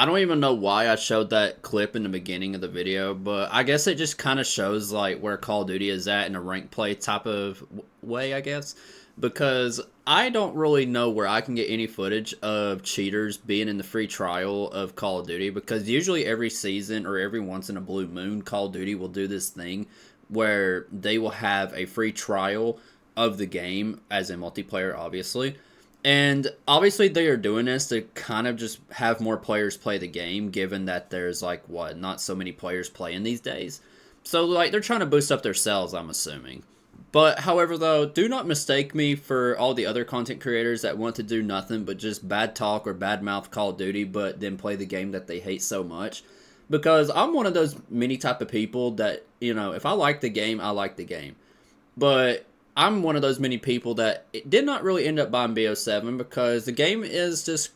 I don't even know why I showed that clip in the beginning of the video, but I guess it just kind of shows like where Call of Duty is at in a rank play type of way, I guess. Because I don't really know where I can get any footage of cheaters being in the free trial of Call of Duty, because usually every season or every once in a blue moon, Call of Duty will do this thing where they will have a free trial of the game as a multiplayer, obviously. And obviously, they are doing this to kind of just have more players play the game, given that there's like, what, not so many players playing these days. So, like, they're trying to boost up their sales, I'm assuming. But, however, though, do not mistake me for all the other content creators that want to do nothing but just bad talk or bad mouth Call of Duty, but then play the game that they hate so much. Because I'm one of those many type of people that, if I like the game, I like the game. But I'm one of those many people that it did not really end up buying BO7 because the game is just,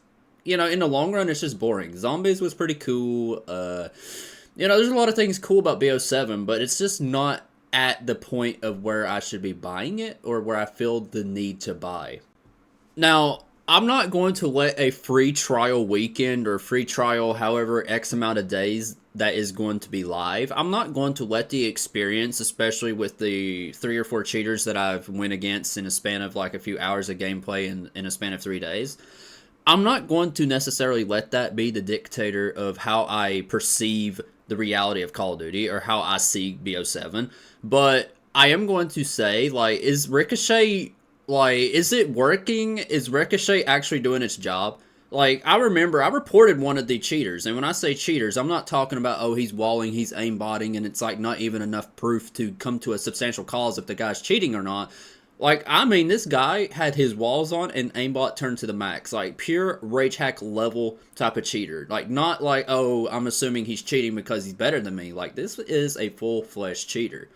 in the long run, it's just boring. Zombies was pretty cool. There's a lot of things cool about BO7, but it's just not at the point of where I should be buying it or where I feel the need to buy. Now, I'm not going to let a free trial weekend or free trial however X amount of days that is going to be live. I'm not going to let the experience, especially with the 3 or 4 cheaters that I've went against in a span of like a few hours of gameplay in a span of 3 days. I'm not going to necessarily let that be the dictator of how I perceive the reality of Call of Duty or how I see BO7. But I am going to say, like, is Ricochet, like, is it working? Is Ricochet actually doing its job? Like, I remember I reported one of the cheaters, and when I say cheaters, I'm not talking about, oh, he's walling, he's aimbotting, and it's, like, not even enough proof to come to a substantial cause if the guy's cheating or not. Like, I mean, this guy had his walls on and aimbot turned to the max. Like, pure rage hack level type of cheater. Like, not like, oh, I'm assuming he's cheating because he's better than me. Like, this is a full-fledged cheater.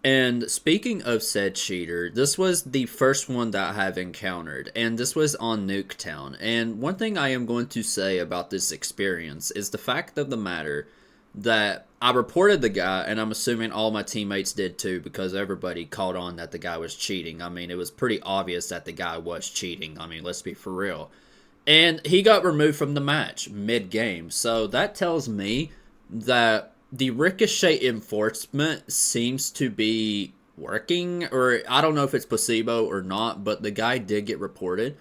And speaking of said cheater, this was the first one that I have encountered, and this was on Nuketown. And one thing I am going to say about this experience is the fact of the matter that I reported the guy, and I'm assuming all my teammates did too, because everybody caught on that the guy was cheating. I mean, it was pretty obvious that the guy was cheating. I mean, let's be for real. And he got removed from the match mid-game, so that tells me that the Ricochet enforcement seems to be working, or I don't know if it's placebo or not, but the guy did get reported.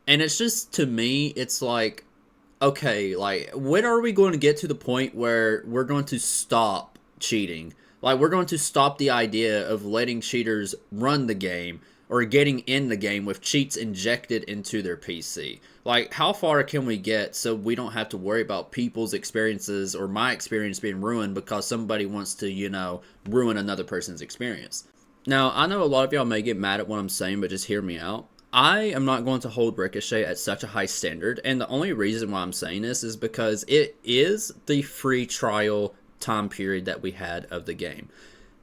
And it's just, to me, it's like, okay, like, when are we going to get to the point where we're going to stop cheating? Like, we're going to stop the idea of letting cheaters run the game or getting in the game with cheats injected into their PC. Like, how far can we get so we don't have to worry about people's experiences or my experience being ruined because somebody wants to, ruin another person's experience? Now, I know a lot of y'all may get mad at what I'm saying, but just hear me out. I am not going to hold Ricochet at such a high standard, and the only reason why I'm saying this is because it is the free trial time period that we had of the game.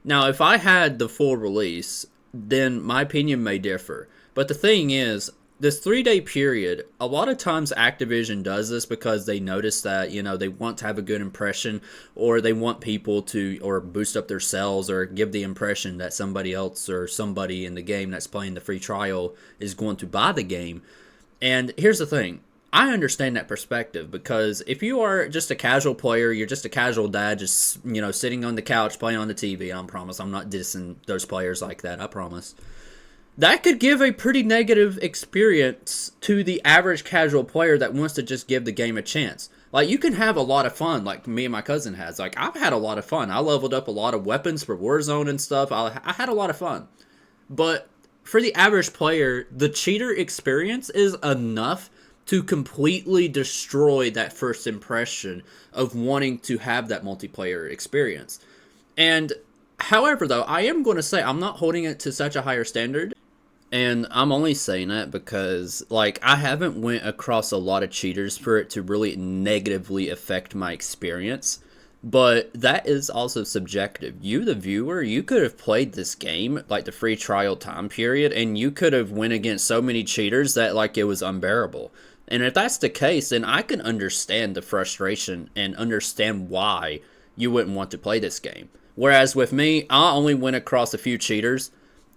Now, if I had the full release, then my opinion may differ. But the thing is, this 3-day period, a lot of times Activision does this because they notice that, they want to have a good impression, or they want people to, or boost up their sales, or give the impression that somebody else or somebody in the game that's playing the free trial is going to buy the game. And here's the thing. I understand that perspective, because if you are just a casual player, you're just a casual dad, just, sitting on the couch playing on the TV, I promise I'm not dissing those players like that, I promise. That could give a pretty negative experience to the average casual player that wants to just give the game a chance. Like, you can have a lot of fun, like me and my cousin has. Like, I've had a lot of fun. I leveled up a lot of weapons for Warzone and stuff. I had a lot of fun. But for the average player, the cheater experience is enough to completely destroy that first impression of wanting to have that multiplayer experience. And however, though, I am going to say I'm not holding it to such a higher standard. And I'm only saying that because, like, I haven't went across a lot of cheaters for it to really negatively affect my experience. But that is also subjective. You, the viewer, you could have played this game, like the free trial time period, and you could have went against so many cheaters that, like, it was unbearable. And if that's the case, then I can understand the frustration and understand why you wouldn't want to play this game. Whereas with me, I only went across a few cheaters,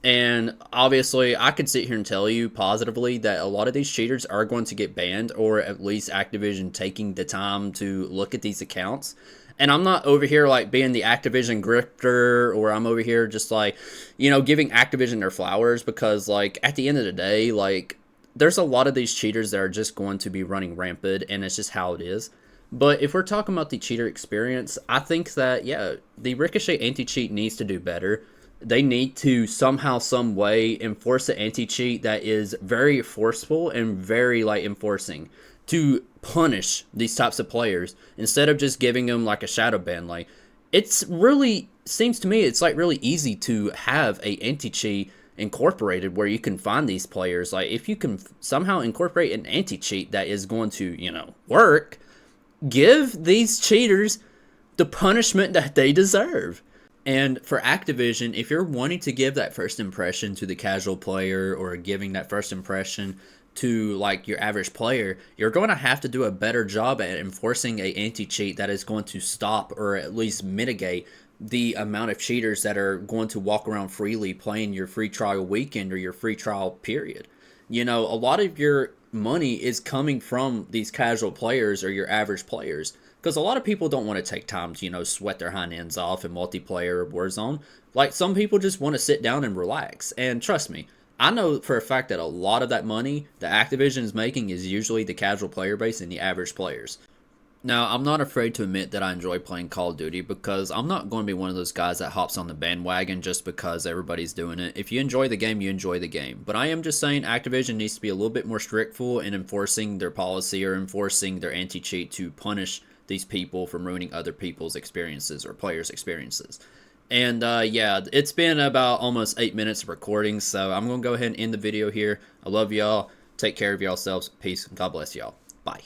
And obviously, I could sit here and tell you positively that a lot of these cheaters are going to get banned, or at least Activision taking the time to look at these accounts. And I'm not over here like being the Activision grifter, or I'm over here just like, giving Activision their flowers, because like at the end of the day, like there's a lot of these cheaters that are just going to be running rampant, and it's just how it is. But if we're talking about the cheater experience, I think that, yeah, the Ricochet anti-cheat needs to do better. They need to somehow, some way enforce an anti-cheat that is very forceful and very like enforcing to punish these types of players instead of just giving them like a shadow ban. Like, it's really seems to me it's like really easy to have a anti-cheat incorporated where you can find these players. Like, if you can somehow incorporate an anti-cheat that is going to, work, give these cheaters the punishment that they deserve. And for Activision, if you're wanting to give that first impression to the casual player, or giving that first impression to like your average player, you're going to have to do a better job at enforcing a anti-cheat that is going to stop or at least mitigate the amount of cheaters that are going to walk around freely playing your free trial weekend or your free trial period. A lot of your money is coming from these casual players or your average players, because a lot of people don't want to take time to, sweat their hind ends off in multiplayer or Warzone. Like, some people just want to sit down and relax. And trust me, I know for a fact that a lot of that money that Activision is making is usually the casual player base and the average players. Now, I'm not afraid to admit that I enjoy playing Call of Duty, because I'm not going to be one of those guys that hops on the bandwagon just because everybody's doing it. If you enjoy the game, you enjoy the game. But I am just saying Activision needs to be a little bit more strictful in enforcing their policy or enforcing their anti-cheat to punish these people from ruining other people's experiences or players' experiences. And yeah, it's been about almost 8 minutes of recording, so I'm going to go ahead and end the video here. I love y'all. Take care of yourselves. Peace. God bless y'all. Bye.